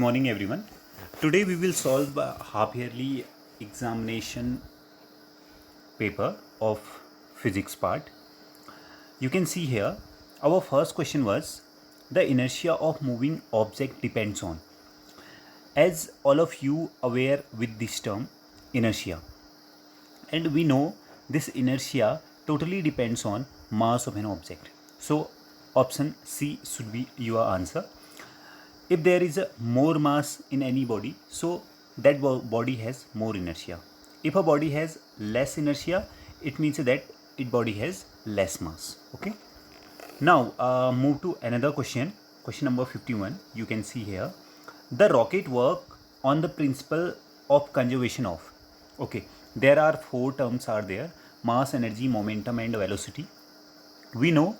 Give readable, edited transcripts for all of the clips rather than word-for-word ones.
Good morning, everyone. Today we will solve a half yearly examination paper of physics part. You can see here our first question was the inertia of moving object depends on. As all of you aware with this term inertia, and we know this inertia totally depends on mass of an object. So option C should be your answer. If there is a more mass in any body, so that body has more inertia. If a body has less inertia, it means that its body has less mass. Okay. Now move to another question. Question number 51. You can see here the rocket work on the principle of conservation of. Okay. There are four terms are there: mass, energy, momentum, and velocity. We know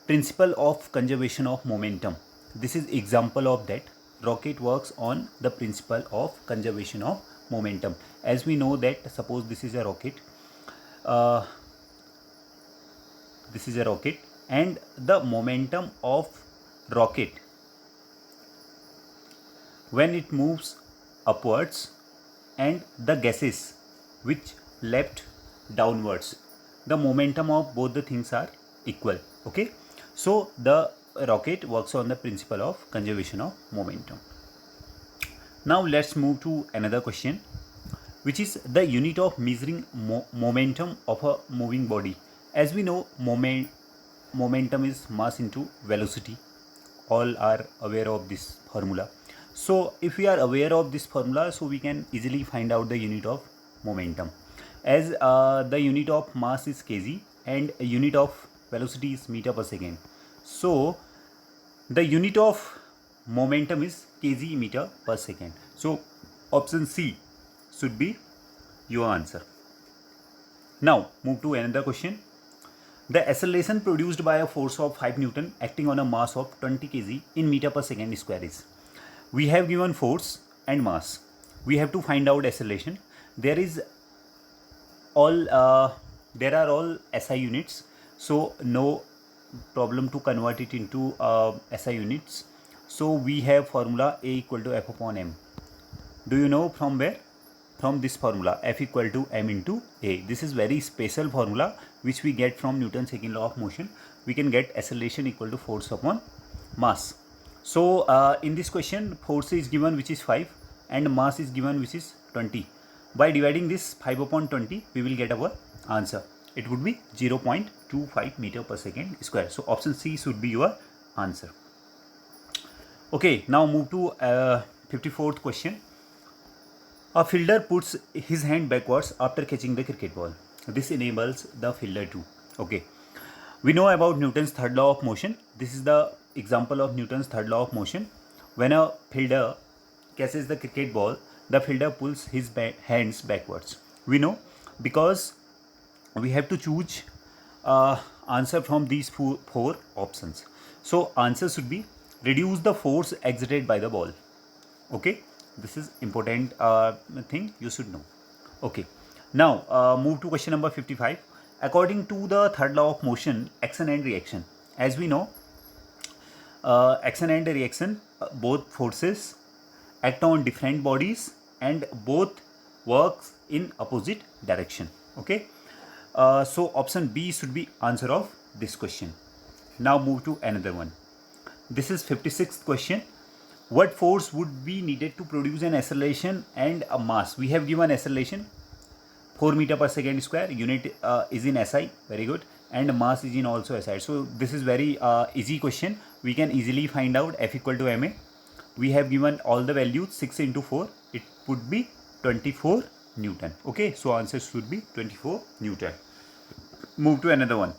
principle of conservation of momentum. This is example of that. Rocket works on the principle of conservation of momentum. As we know that, suppose this is a rocket, uh, and the momentum of rocket when it moves upwards and the gases which left downwards, the momentum of both the things are equal. Okay, so the rocket works on the principle of conservation of momentum. Now let's move to another question, which is the unit of measuring momentum of a moving body. As we know, momentum is mass into velocity. All are aware of this formula. So if we are aware of this formula, so we can easily find out the unit of momentum. As the unit of mass is kg and unit of velocity is meter per second. So the unit of momentum is kg meter per second. So option C should be your answer. Now move to another question. The acceleration produced by a force of 5 Newton acting on a mass of 20 kg in meter per second square is. We have given force and mass. We have to find out acceleration. There are all SI units, so no problem to convert it into SI units. So we have formula A equal to F upon M. Do you know from where? From this formula, F equal to M into A. This is very special formula which we get from Newton's second law of motion. We can get acceleration equal to force upon mass. So in this question, force is given which is 5 and mass is given which is 20. By dividing this 5 upon 20, we will get our answer. It would be 0.25 meter per second square. So option C should be your answer. Okay, now move to 54th question. A fielder puts his hand backwards after catching the cricket ball. This enables the fielder to. Okay, we know about Newton's third law of motion. This is the example of Newton's third law of motion. When a fielder catches the cricket ball, the fielder pulls his hands backwards. We know because we have to choose answer from these four options. So answer should be reduce the force exerted by the ball. Okay, this is important thing you should know. Okay, now move to question number 55. According to the third law of motion, action and reaction. As we know, action and reaction, both forces act on different bodies and both works in opposite direction. Okay, so option B should be answer of this question. Now move to another one. This is 56th question. What force would be needed to produce an acceleration and a mass? We have given acceleration 4 meter per second square. Unit is in SI. Very good. And mass is in also SI. So this is very easy question. We can easily find out F equal to ma. We have given all the values 6 into 4. It would be 24 Newton. Okay. So answer should be 24 Newton. Move to another one.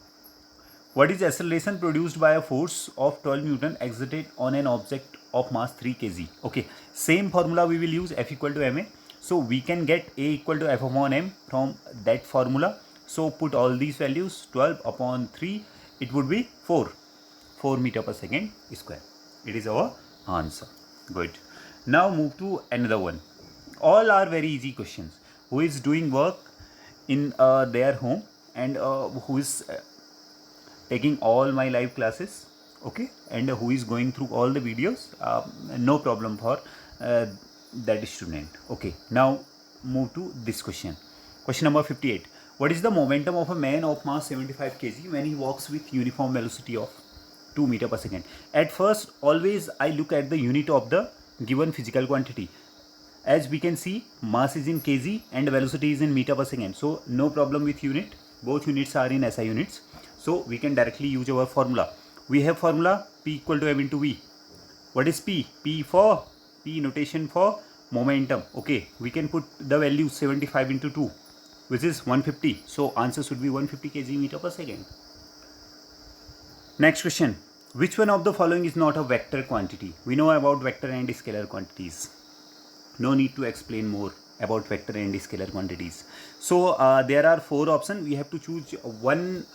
What is acceleration produced by a force of 12 Newton exerted on an object of mass 3 kg? Okay, same formula we will use, F equal to ma. So we can get A equal to F upon M from that formula. So put all these values, 12 upon 3, it would be 4 meter per second square. It is our answer. Good. Now move to another one. All are very easy questions. Who is doing work in their home and who is taking all my live classes, okay, and who is going through all the videos, no problem for uh, that student. Okay, now move to this question. Question number 58. What is the momentum of a man of mass 75 kg when he walks with uniform velocity of 2 meter per second? At first, always I look at the unit of the given physical quantity. As we can see, mass is in kg and velocity is in meter per second. So no problem with unit. Both units are in SI units. So we can directly use our formula. We have formula P equal to M into V. What is P? P notation for momentum. Okay, we can put the value 75 into 2, which is 150. So answer should be 150 kg meter per second. Next question. Which one of the following is not a vector quantity? We know about vector and scalar quantities. No need to explain more about vector and scalar quantities. So there are 4 options. We have to choose one,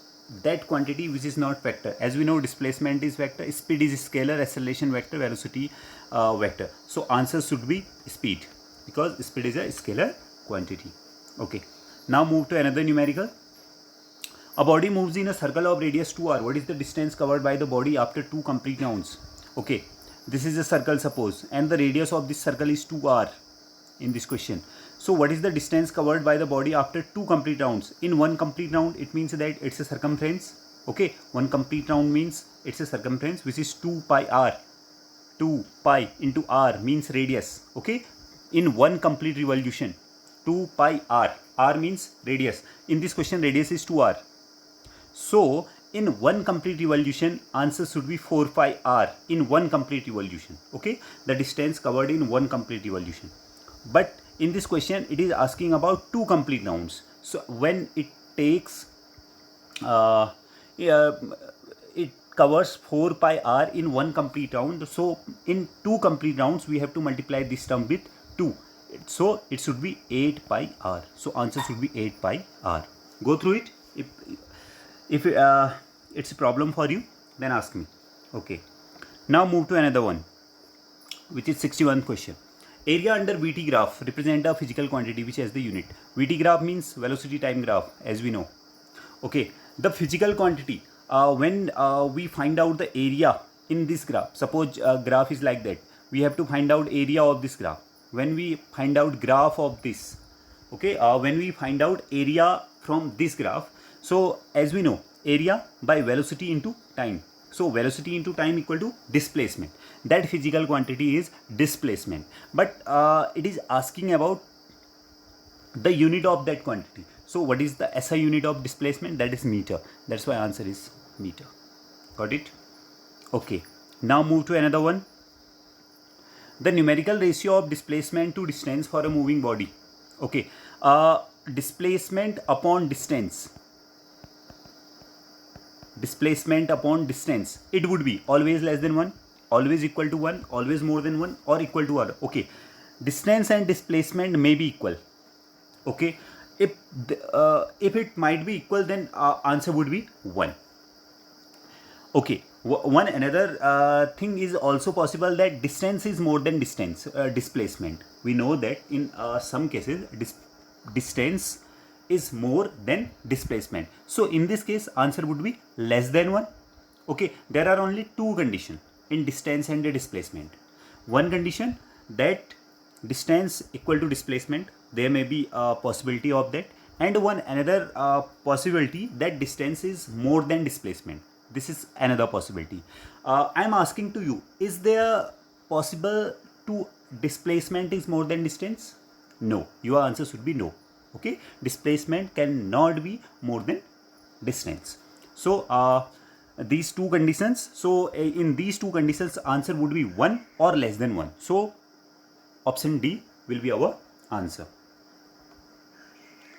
that quantity which is not vector. As we know, displacement is vector, speed is scalar, acceleration vector, velocity vector. So answer should be speed, because speed is a scalar quantity. Okay, now move to another numerical. A body moves in a circle of radius 2r. What is the distance covered by the body after 2 complete rounds? Okay, this is a circle, suppose, and the radius of this circle is 2r in this question. So what is the distance covered by the body after 2 complete rounds? In 1 complete round, it means that it's a circumference. Okay, 1 complete round means it's a circumference, which is 2 pi r. 2 pi into r means radius. Okay, in 1 complete revolution, 2 pi r. R means radius. In this question, radius is 2r. So in 1 complete revolution, answer should be 4 pi r in 1 complete revolution. Okay, the distance covered in 1 complete revolution. But in this question, it is asking about 2 complete rounds. So when it takes it covers 4 pi r in 1 complete round. So in 2 complete rounds, we have to multiply this term with 2. So it should be 8 pi r. So answer should be 8 pi r. Go through it. If it's a problem for you, then ask me. Okay, now move to another one, which is 61st question. Area under VT graph represent a physical quantity which has the unit. VT graph means velocity time graph, as we know. Okay, the physical quantity, when we find out the area in this graph, suppose graph is like that, we have to find out area of this graph. When we find out graph of this, okay, when we find out area from this graph, so as we know, area by velocity into time. So velocity into time equal to displacement. That physical quantity is displacement. But it is asking about the unit of that quantity. So what is the SI unit of displacement? That is meter. That's why answer is meter. Got it? Okay. Now move to another one. The numerical ratio of displacement to distance for a moving body. Okay. Displacement upon distance. Displacement upon distance, it would be always less than 1, always equal to 1, always more than 1, or equal to r. Okay, distance and displacement may be equal. Okay, if it might be equal, then answer would be 1. Okay, one another thing is also possible, that distance is more than displacement. We know that in some cases distance is more than displacement. So in this case, answer would be less than 1. Okay, there are only 2 conditions in distance and displacement. One condition, that distance equal to displacement, there may be a possibility of that, and one another possibility, that distance is more than displacement. This is another possibility. I am asking to you, is there possible to displacement is more than distance? No, your answer should be no. Okay, displacement cannot be more than distance. So these 2 conditions, so in these 2 conditions, answer would be 1 or less than 1. So option D will be our answer.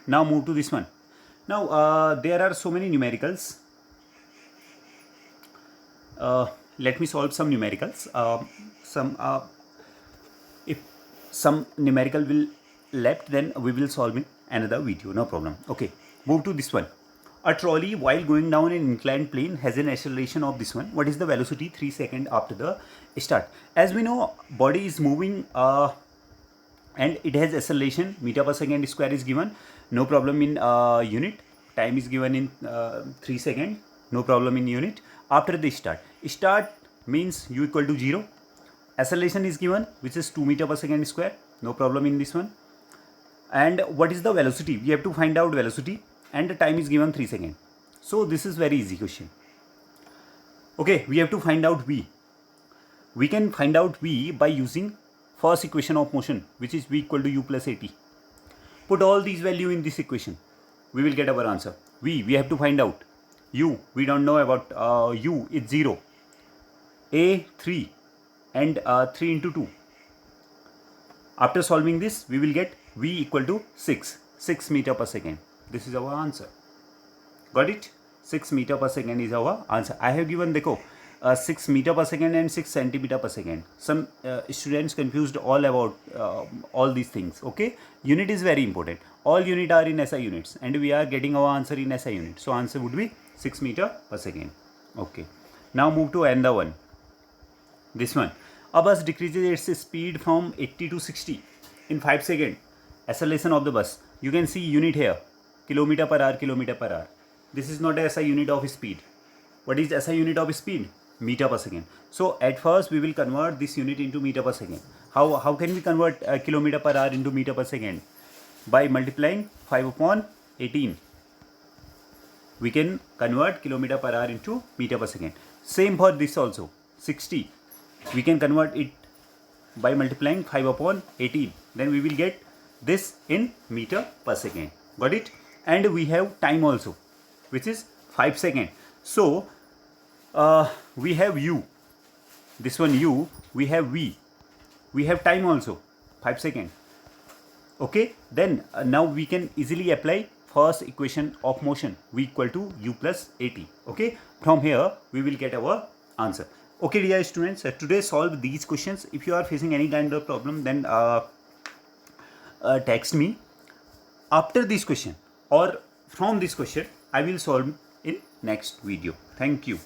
Now move to this one. Now there are so many numericals. Let me solve some numericals. If some numerical will left, then we will solve in another video, no problem. Okay, move to this one. A trolley while going down an inclined plane has an acceleration of this one. What is the velocity 3 seconds after the start? As we know, body is moving and it has acceleration, meter per second square is given, no problem in unit. Time is given in 3 seconds, no problem in unit. After the start means u equal to 0. acceleration is given, which is 2 meter per second square. No problem in this one. And what is the velocity? We have to find out velocity, and the time is given 3 seconds. So this is very easy question. Okay, we have to find out v. We can find out v by using first equation of motion, which is v equal to u plus at. Put all these value in this equation. We will get our answer. V, we have to find out. U, we don't know about u, it's 0. A, 3, and 3 into 2. After solving this, we will get v equal to 6 meter per second. This is our answer. Got it? 6 meter per second is our answer. I have given, देखो, 6 meter per second and 6 centimeter per second. Some students confused all about all these things. Okay, unit is very important. All unit are in SI units, and we are getting our answer in SI unit. So answer would be 6 meter per second. Okay, now move to another one. This one, a bus decreases its speed from 80 to 60 in 5 seconds. Acceleration of the bus. You can see unit here, kilometer per hour, kilometer per hour. This is not a SI unit of speed. What is SI unit of speed? Meter per second. So at first we will convert this unit into meter per second. How can we convert kilometer per hour into meter per second? By multiplying 5 upon 18. We can convert kilometer per hour into meter per second. Same for this also. 60. We can convert it by multiplying 5 upon 18. Then we will get this in meter per second. Got it? And we have time also, which is 5 seconds. So we have u, this one u, we have v, we have time also, 5 seconds. Okay, then now we can easily apply first equation of motion, v equal to u plus at. Okay, from here we will get our answer. Okay, dear students, today solve these questions. If you are facing any kind of problem, then text me. After this question or from this question, I will solve in next video. Thank you.